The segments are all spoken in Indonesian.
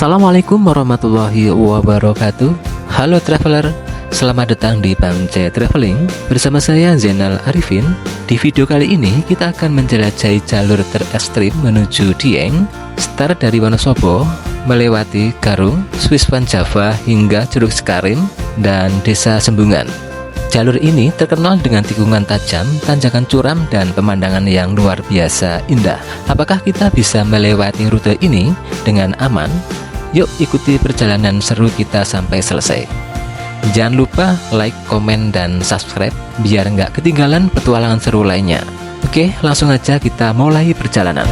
Assalamualaikum warahmatullahi wabarakatuh. Halo traveler, selamat datang di Bamce Traveling bersama saya Zainal Arifin. Di video kali ini kita akan menjelajahi jalur terekstrim menuju Dieng, start dari Wonosobo, melewati Garung, Swiss Van Java hingga Curug Sekarim dan Desa Sembungan. Jalur ini terkenal dengan tikungan tajam, tanjakan curam, dan pemandangan yang luar biasa indah. Apakah kita bisa melewati rute ini dengan aman? Yuk ikuti perjalanan seru kita sampai selesai. Jangan lupa like, komen, dan subscribe biar nggak ketinggalan petualangan seru lainnya. Oke, langsung aja kita mulai perjalanan.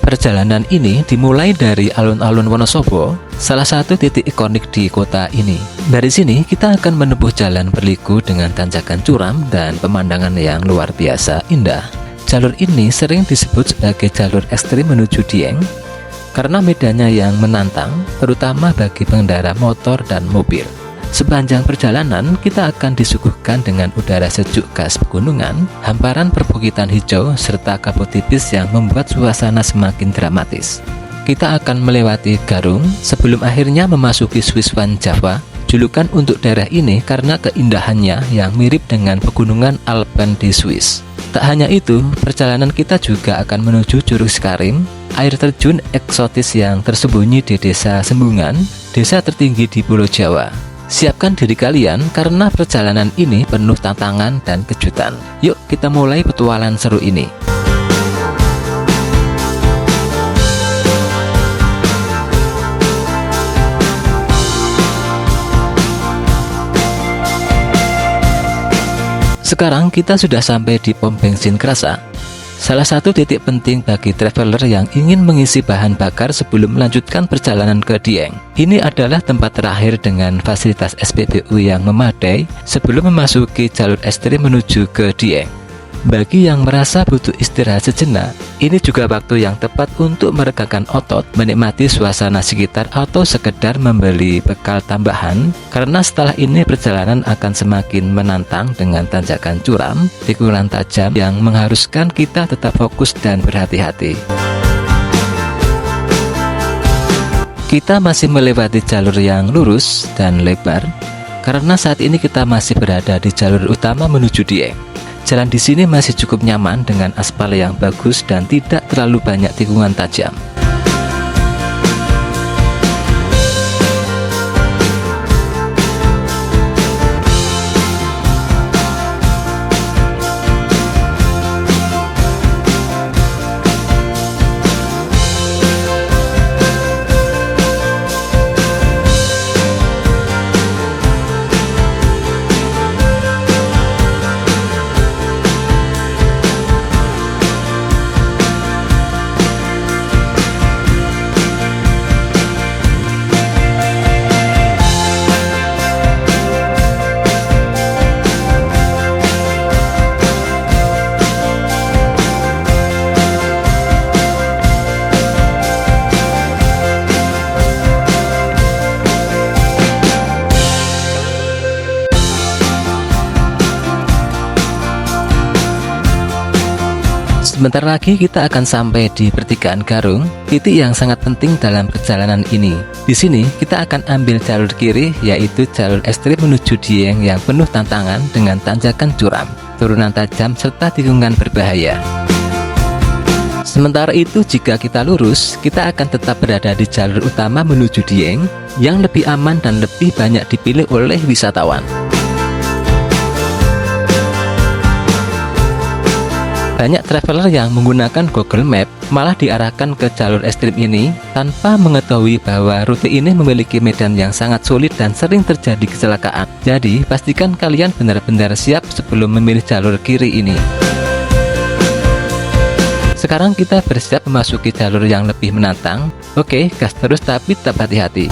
Perjalanan ini dimulai dari alun-alun Wonosobo, salah satu titik ikonik di kota ini. Dari sini kita akan menempuh jalan berliku dengan tanjakan curam dan pemandangan yang luar biasa indah. Jalur ini sering disebut sebagai jalur ekstrim menuju Dieng karena medannya yang menantang, terutama bagi pengendara motor dan mobil. Sepanjang perjalanan kita akan disuguhkan dengan udara sejuk khas pegunungan, hamparan perbukitan hijau, serta kabut tipis yang membuat suasana semakin dramatis. Kita akan melewati Garung sebelum akhirnya memasuki Swiss Van Java. Julukan untuk daerah ini karena keindahannya yang mirip dengan pegunungan Alpen di Swiss. Tak hanya itu, perjalanan kita juga akan menuju Curug Sekarim, air terjun eksotis yang tersembunyi di Desa Sembungan, desa tertinggi di Pulau Jawa. Siapkan diri kalian karena perjalanan ini penuh tantangan dan kejutan. Yuk kita mulai petualangan seru ini. Sekarang kita sudah sampai di pom bensin Krasa, salah satu titik penting bagi traveler yang ingin mengisi bahan bakar sebelum melanjutkan perjalanan ke Dieng. Ini adalah tempat terakhir dengan fasilitas SPBU yang memadai sebelum memasuki jalur ekstrim menuju ke Dieng. Bagi yang merasa butuh istirahat sejenak, ini juga waktu yang tepat untuk meregakan otot, menikmati suasana sekitar, atau sekedar membeli bekal tambahan, karena setelah ini perjalanan akan semakin menantang dengan tanjakan curam, tikungan tajam yang mengharuskan kita tetap fokus dan berhati-hati. Kita masih melewati jalur yang lurus dan lebar, karena saat ini kita masih berada di jalur utama menuju Dieng. Jalan di sini masih cukup nyaman dengan aspal yang bagus dan tidak terlalu banyak tikungan tajam. Sebentar lagi kita akan sampai di pertigaan Garung, titik yang sangat penting dalam perjalanan ini. Di sini kita akan ambil jalur kiri, yaitu jalur ekstrim menuju Dieng yang penuh tantangan dengan tanjakan curam, turunan tajam, serta tikungan berbahaya. Sementara itu, jika kita lurus, kita akan tetap berada di jalur utama menuju Dieng yang lebih aman dan lebih banyak dipilih oleh wisatawan. Banyak traveler yang menggunakan Google Map malah diarahkan ke jalur ekstrim ini tanpa mengetahui bahwa rute ini memiliki medan yang sangat sulit dan sering terjadi kecelakaan. Jadi, pastikan kalian benar-benar siap sebelum memilih jalur kiri ini. Sekarang kita bersiap memasuki jalur yang lebih menantang. Oke, gas terus tapi tetap hati-hati.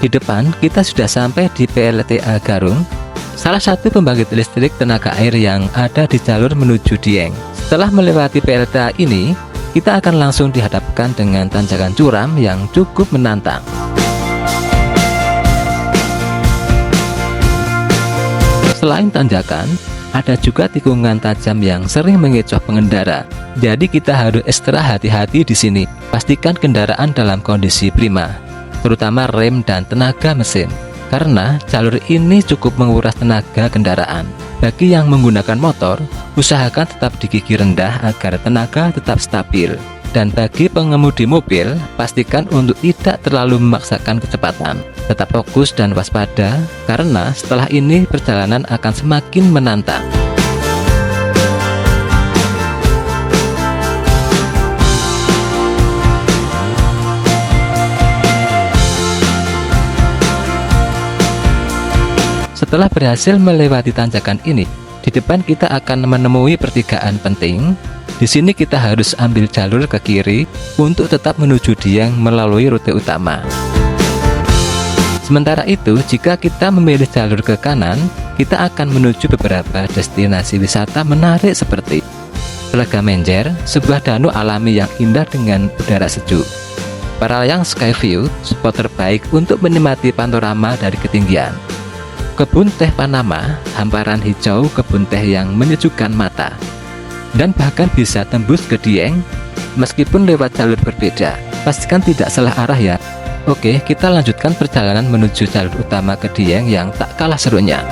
Di depan kita sudah sampai di PLTA Garung, salah satu pembangkit listrik tenaga air yang ada di jalur menuju Dieng. Setelah melewati PLTA ini, kita akan langsung dihadapkan dengan tanjakan curam yang cukup menantang. Selain tanjakan, ada juga tikungan tajam yang sering mengecoh pengendara. Jadi kita harus ekstra hati-hati di sini. Pastikan kendaraan dalam kondisi prima, terutama rem dan tenaga mesin, karena jalur ini cukup menguras tenaga kendaraan. Bagi yang menggunakan motor, usahakan tetap di gigi rendah agar tenaga tetap stabil. Dan bagi pengemudi mobil, pastikan untuk tidak terlalu memaksakan kecepatan. Tetap fokus dan waspada, karena setelah ini perjalanan akan semakin menantang. Setelah berhasil melewati tanjakan ini, di depan kita akan menemui pertigaan penting. Di sini kita harus ambil jalur ke kiri untuk tetap menuju Dieng melalui rute utama. Sementara itu, jika kita memilih jalur ke kanan, kita akan menuju beberapa destinasi wisata menarik seperti Telaga Menjer, sebuah danau alami yang indah dengan udara sejuk. Paralayang Skyview, spot terbaik untuk menikmati panorama dari ketinggian. Kebun teh Panama, hamparan hijau kebun teh yang menyejukkan mata. Dan bahkan bisa tembus ke Dieng meskipun lewat jalur berbeda. Pastikan tidak salah arah ya. Oke, kita lanjutkan perjalanan menuju jalur utama ke Dieng yang tak kalah serunya.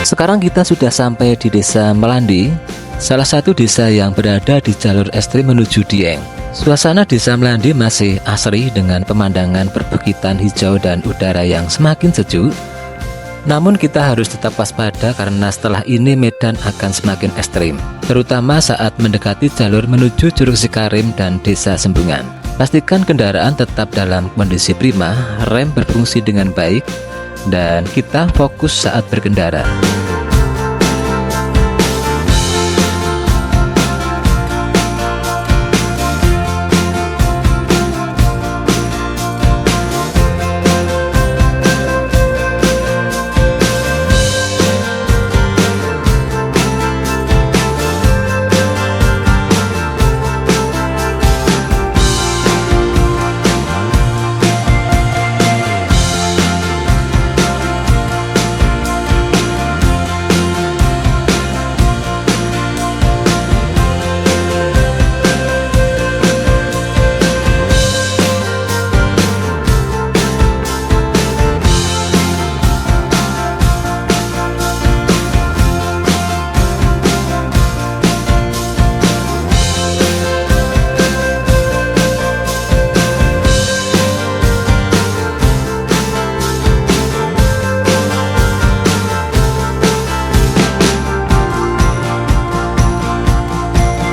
Sekarang kita sudah sampai di desa Melandi, salah satu desa yang berada di jalur ekstrim menuju Dieng. Suasana desa Melandi masih asri dengan pemandangan perbukitan hijau dan udara yang semakin sejuk. Namun kita harus tetap waspada karena setelah ini medan akan semakin ekstrim, terutama saat mendekati jalur menuju Curug Cikarim dan Desa Sembungan. Pastikan kendaraan tetap dalam kondisi prima, rem berfungsi dengan baik, dan kita fokus saat berkendara.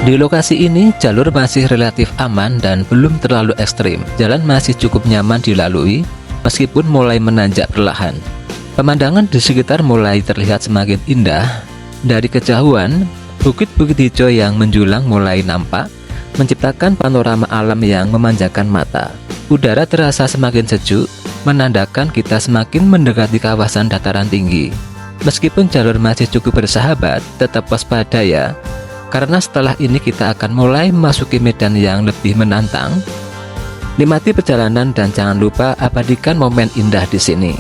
Di lokasi ini jalur masih relatif aman dan belum terlalu ekstrim. Jalan masih cukup nyaman dilalui meskipun mulai menanjak perlahan. Pemandangan di sekitar mulai terlihat semakin indah. Dari kejauhan, bukit-bukit hijau yang menjulang mulai nampak, menciptakan panorama alam yang memanjakan mata. Udara terasa semakin sejuk, menandakan kita semakin mendekati kawasan dataran tinggi. Meskipun jalur masih cukup bersahabat, tetap waspada ya. Karena setelah ini kita akan mulai memasuki medan yang lebih menantang. Nikmati perjalanan dan jangan lupa abadikan momen indah di sini.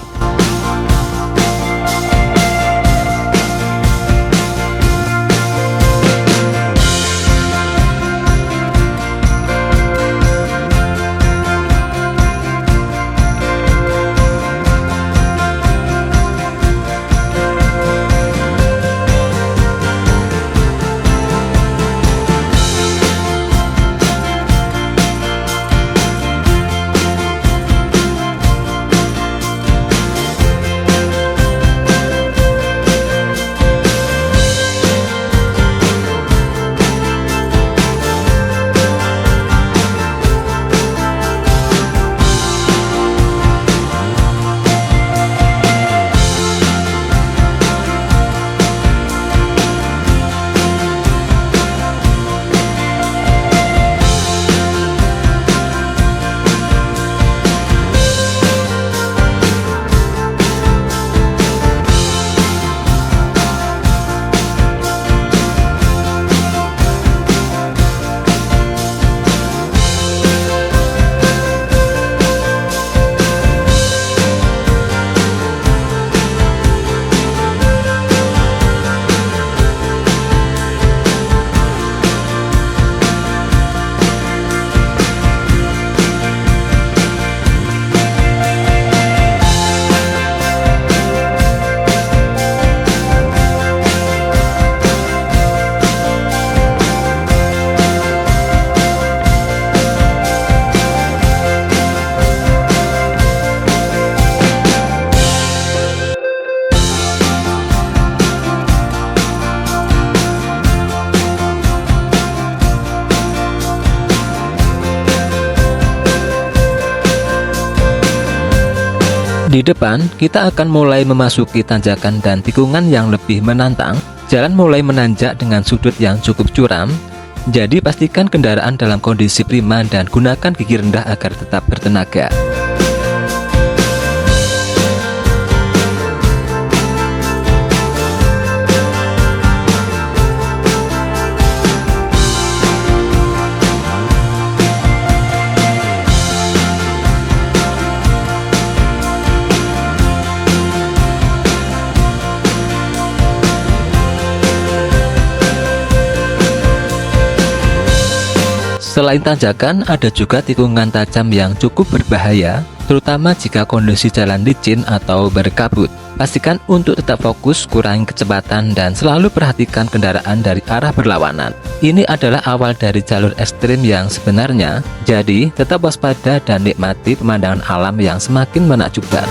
Di depan, kita akan mulai memasuki tanjakan dan tikungan yang lebih menantang. Jalan mulai menanjak dengan sudut yang cukup curam. Jadi pastikan kendaraan dalam kondisi prima dan gunakan gigi rendah agar tetap bertenaga. Selain tanjakan, ada juga tikungan tajam yang cukup berbahaya. terutama jika kondisi jalan licin atau berkabut. Pastikan untuk tetap fokus, kurangi kecepatan, dan selalu perhatikan kendaraan dari arah berlawanan. Ini adalah awal dari jalur ekstrim yang sebenarnya, jadi tetap waspada dan nikmati pemandangan alam yang semakin menakjubkan.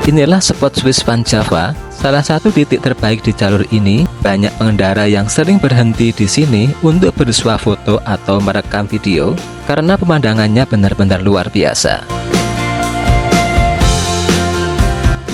Inilah spot Swiss Van Java, salah satu titik terbaik di jalur ini. Banyak pengendara yang sering berhenti di sini untuk bersuah foto atau merekam video karena pemandangannya benar-benar luar biasa.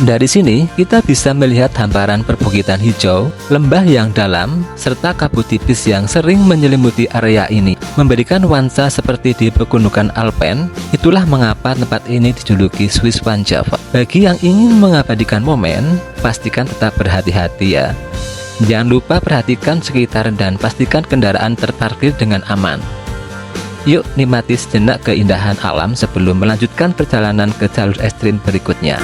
Dari sini, kita bisa melihat hamparan perbukitan hijau, lembah yang dalam, serta kabut tipis yang sering menyelimuti area ini, memberikan nuansa seperti di pegunungan Alpen. Itulah mengapa tempat ini dijuluki Swiss Van Java. Bagi yang ingin mengabadikan momen, pastikan tetap berhati-hati ya. Jangan lupa perhatikan sekitar dan pastikan kendaraan terparkir dengan aman. Yuk nikmati sejenak keindahan alam sebelum melanjutkan perjalanan ke jalur ekstrim berikutnya.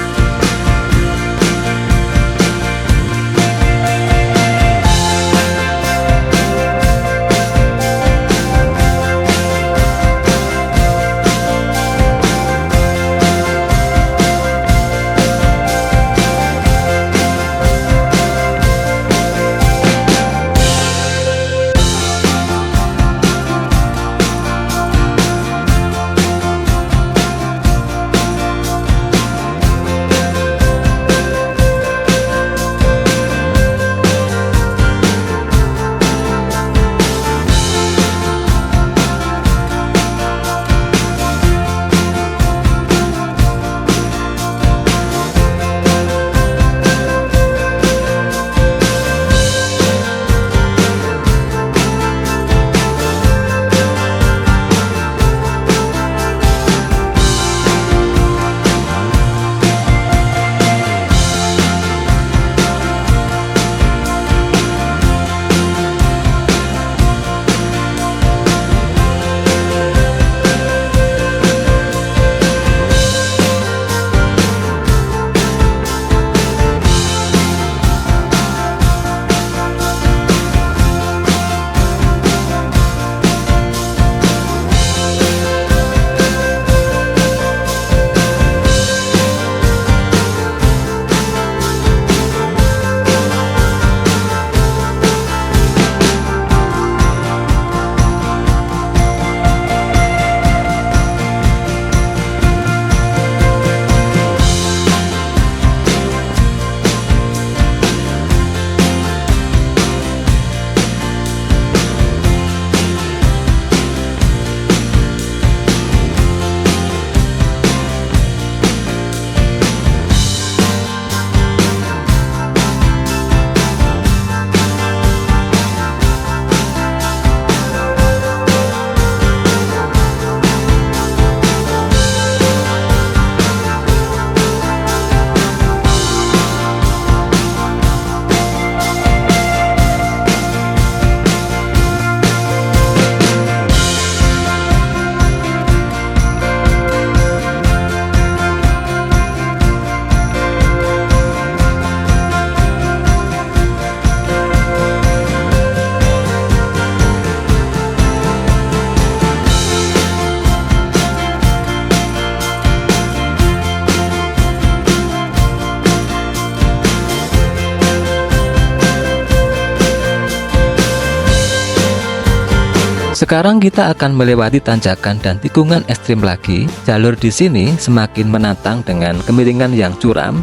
Sekarang kita akan melewati tanjakan dan tikungan ekstrim lagi. Jalur di sini semakin menantang dengan kemiringan yang curam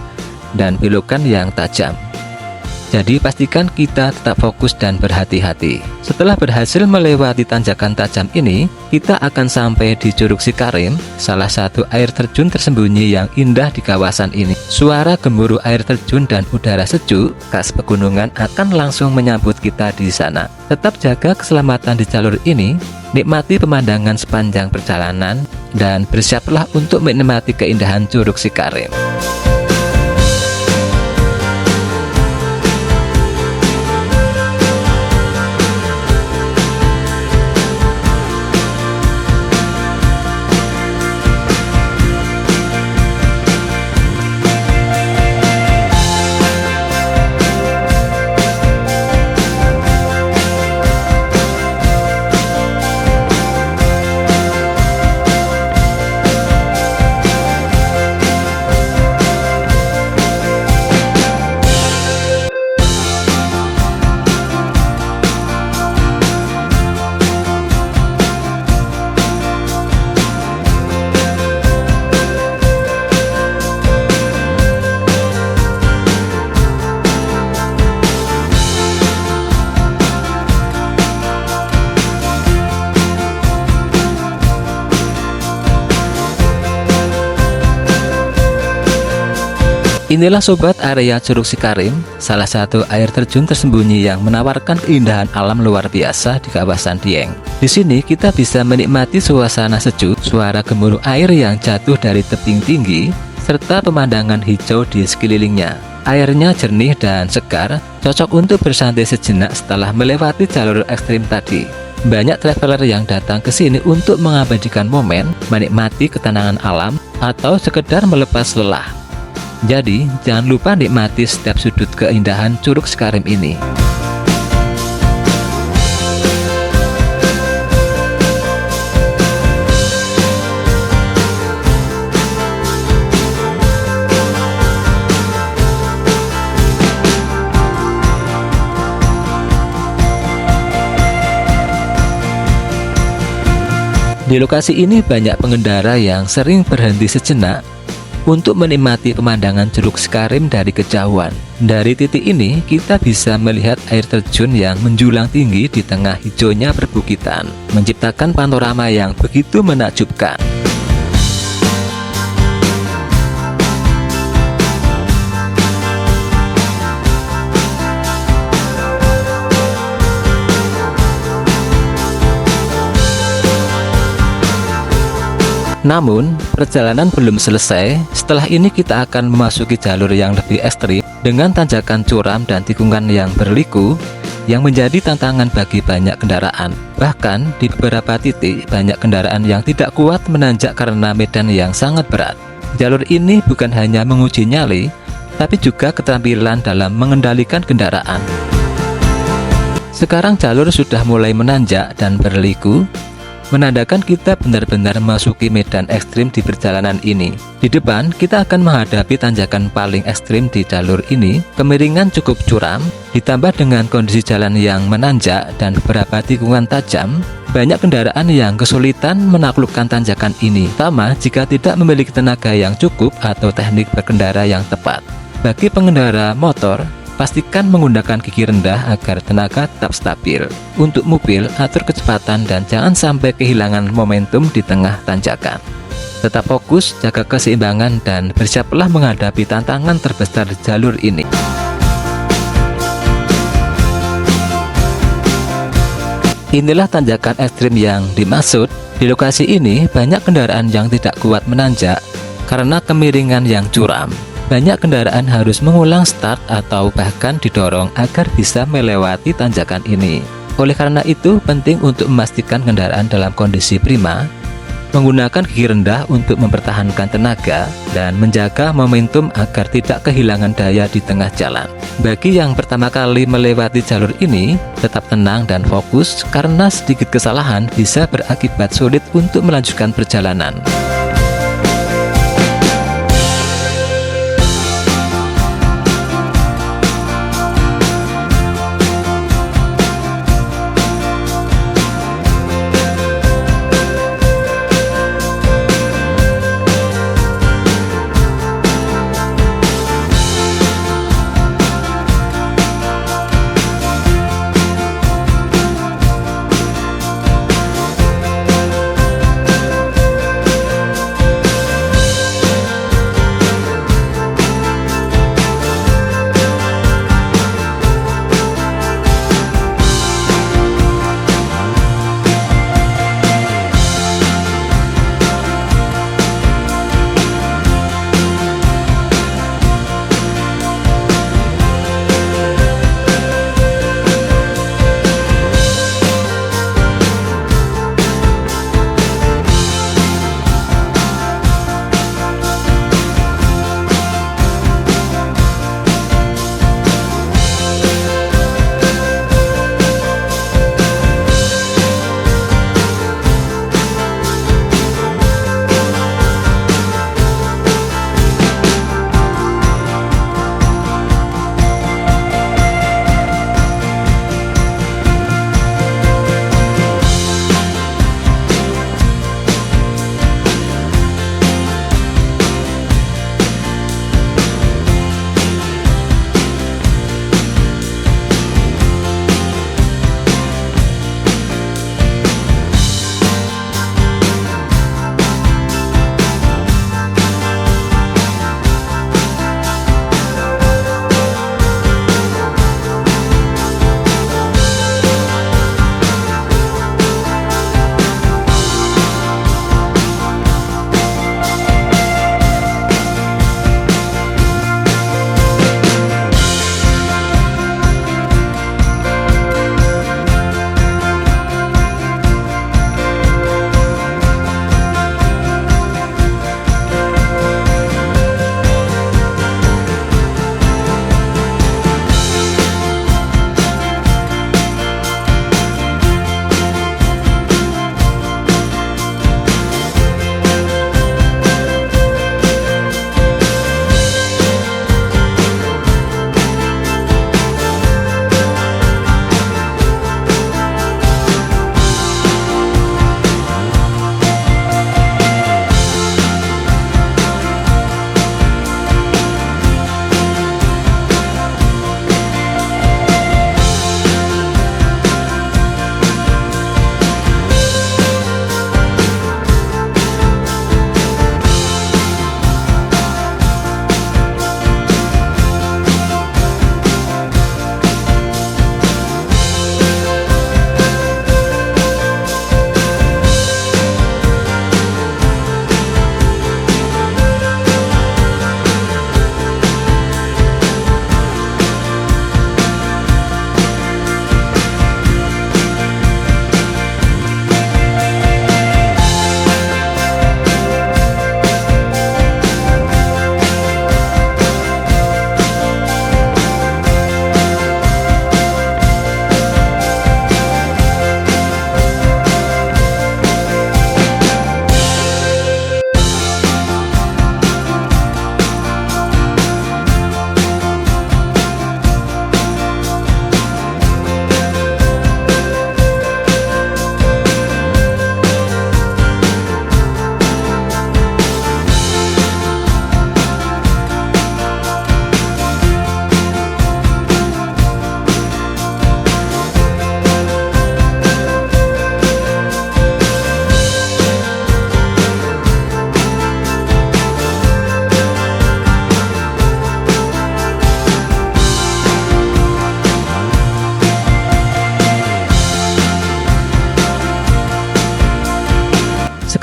dan belokan yang tajam. Jadi pastikan kita tetap fokus dan berhati-hati. Setelah berhasil melewati tanjakan tajam ini, kita akan sampai di Curug Cikarim, salah satu air terjun tersembunyi yang indah di kawasan ini. Suara gemuruh air terjun dan udara sejuk khas pegunungan akan langsung menyambut kita di sana. Tetap jaga keselamatan di jalur ini, nikmati pemandangan sepanjang perjalanan, dan bersiaplah untuk menikmati keindahan Curug Cikarim. Inilah sobat area Curug Cikarim, salah satu air terjun tersembunyi yang menawarkan keindahan alam luar biasa di kawasan Dieng. Di sini kita bisa menikmati suasana sejuk, suara gemuruh air yang jatuh dari tebing tinggi, serta pemandangan hijau di sekelilingnya. Airnya jernih dan segar, cocok untuk bersantai sejenak setelah melewati jalur ekstrim tadi. Banyak traveler yang datang ke sini untuk mengabadikan momen, menikmati ketenangan alam, atau sekedar melepas lelah. Jadi, jangan lupa nikmati setiap sudut keindahan Curug Cikarim ini. Di lokasi ini banyak pengendara yang sering berhenti sejenak untuk menikmati pemandangan Curug Cikarim dari kejauhan. Dari titik ini, kita bisa melihat air terjun yang menjulang tinggi di tengah hijaunya perbukitan, menciptakan panorama yang begitu menakjubkan. Namun, perjalanan belum selesai. Setelah ini kita akan memasuki jalur yang lebih ekstrim dengan tanjakan curam dan tikungan yang berliku yang menjadi tantangan bagi banyak kendaraan. Bahkan, di beberapa titik banyak kendaraan yang tidak kuat menanjak karena medan yang sangat berat. Jalur ini bukan hanya menguji nyali, tapi juga keterampilan dalam mengendalikan kendaraan. Sekarang jalur sudah mulai menanjak dan berliku, menandakan kita benar-benar memasuki medan ekstrim di perjalanan ini. Di depan, kita akan menghadapi tanjakan paling ekstrim di jalur ini. Kemiringan cukup curam, ditambah dengan kondisi jalan yang menanjak dan beberapa tikungan tajam. Banyak kendaraan yang kesulitan menaklukkan tanjakan ini, terutama jika tidak memiliki tenaga yang cukup atau teknik berkendara yang tepat. Bagi pengendara motor, pastikan menggunakan gigi rendah agar tenaga tetap stabil. Untuk mobil, atur kecepatan dan jangan sampai kehilangan momentum di tengah tanjakan. Tetap fokus, jaga keseimbangan, dan bersiaplah menghadapi tantangan terbesar di jalur ini. Inilah tanjakan ekstrim yang dimaksud. Di lokasi ini, banyak kendaraan yang tidak kuat menanjak karena kemiringan yang curam. Banyak kendaraan harus mengulang start atau bahkan didorong agar bisa melewati tanjakan ini. Oleh karena itu, penting untuk memastikan kendaraan dalam kondisi prima, menggunakan gigi rendah untuk mempertahankan tenaga, dan menjaga momentum agar tidak kehilangan daya di tengah jalan. Bagi yang pertama kali melewati jalur ini, tetap tenang dan fokus karena sedikit kesalahan bisa berakibat sulit untuk melanjutkan perjalanan.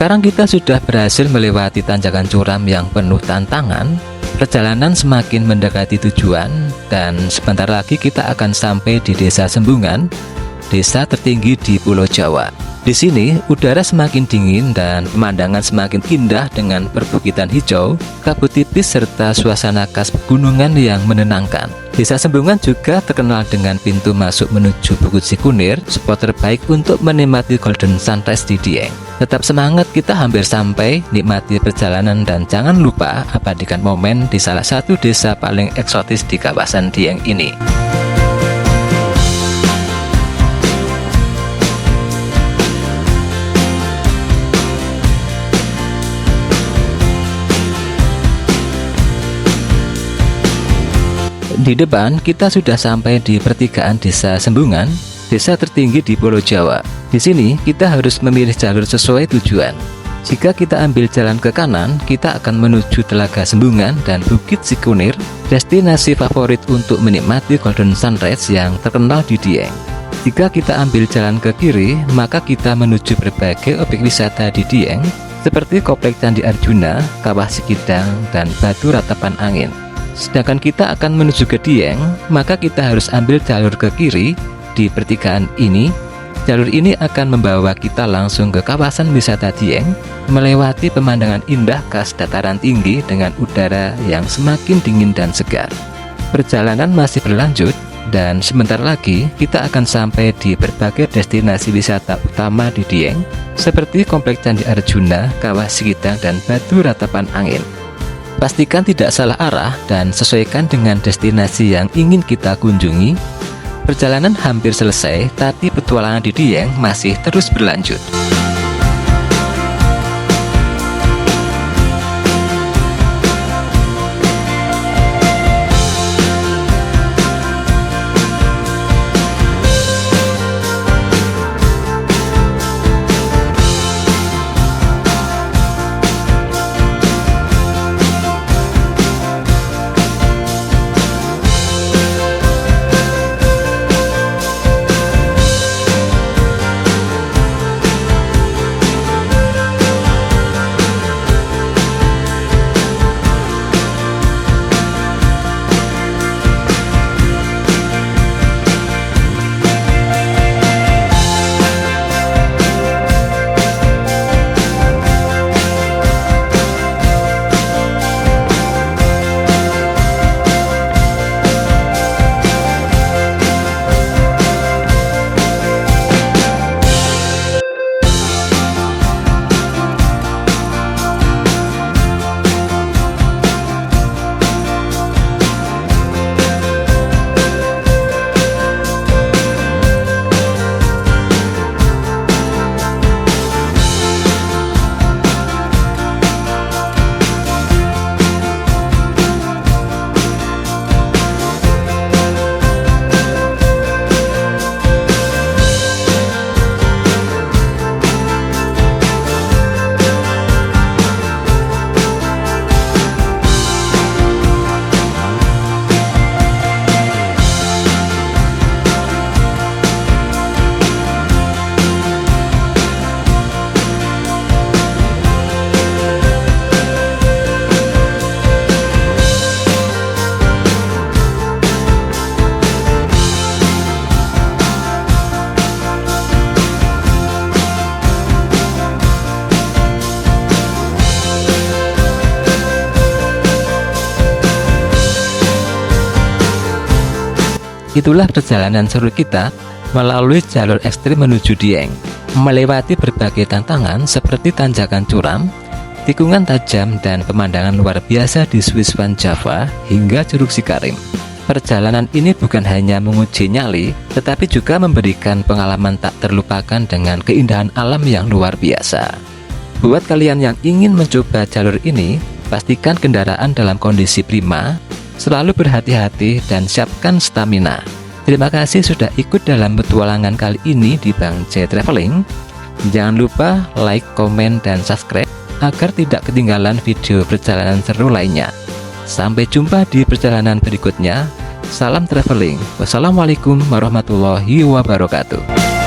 Sekarang kita sudah berhasil melewati tanjakan curam yang penuh tantangan. Perjalanan semakin mendekati tujuan dan sebentar lagi kita akan sampai di Desa Sembungan, desa tertinggi di Pulau Jawa. Di sini udara semakin dingin dan pemandangan semakin indah dengan perbukitan hijau, kabut tipis serta suasana khas pegunungan yang menenangkan. Desa Sembungan juga terkenal dengan pintu masuk menuju Bukit Sikunir, spot terbaik untuk menikmati golden sunrise di Dieng. Tetap semangat, kita hampir sampai, nikmati perjalanan dan jangan lupa abadikan momen di salah satu desa paling eksotis di kawasan Dieng ini. Di depan kita sudah sampai di pertigaan Desa Sembungan, desa tertinggi di Pulau Jawa. Di sini kita harus memilih jalur sesuai tujuan. Jika kita ambil jalan ke kanan, kita akan menuju Telaga Sembungan dan Bukit Sikunir, destinasi favorit untuk menikmati golden sunrise yang terkenal di Dieng. Jika kita ambil jalan ke kiri, maka kita menuju berbagai objek wisata di Dieng, seperti Komplek Candi Arjuna, Kawah Sikidang, dan Batu Ratapan Angin. Sedangkan kita akan menuju ke Dieng, maka kita harus ambil jalur ke kiri di pertigaan ini. Jalur ini akan membawa kita langsung ke kawasan wisata Dieng, melewati pemandangan indah khas dataran tinggi dengan udara yang semakin dingin dan segar. Perjalanan masih berlanjut dan sebentar lagi kita akan sampai di berbagai destinasi wisata utama di Dieng, seperti Komplek Candi Arjuna, Kawah Sikidang, dan Batu Ratapan Angin. Pastikan tidak salah arah dan sesuaikan dengan destinasi yang ingin kita kunjungi. Perjalanan hampir selesai, tapi petualangan di Dieng masih terus berlanjut. Itulah perjalanan seru kita melalui jalur ekstrim menuju Dieng, melewati berbagai tantangan seperti tanjakan curam, tikungan tajam, dan pemandangan luar biasa di Swiss Van Java hingga Curug Sikarim. Perjalanan ini bukan hanya menguji nyali, tetapi juga memberikan pengalaman tak terlupakan dengan keindahan alam yang luar biasa. Buat kalian yang ingin mencoba jalur ini, pastikan kendaraan dalam kondisi prima, selalu berhati-hati dan siapkan stamina. Terima kasih sudah ikut dalam petualangan kali ini di Bang J Traveling. Jangan lupa like, komen, dan subscribe agar tidak ketinggalan video perjalanan seru lainnya. Sampai jumpa di perjalanan berikutnya. Salam traveling. Wassalamualaikum warahmatullahi wabarakatuh.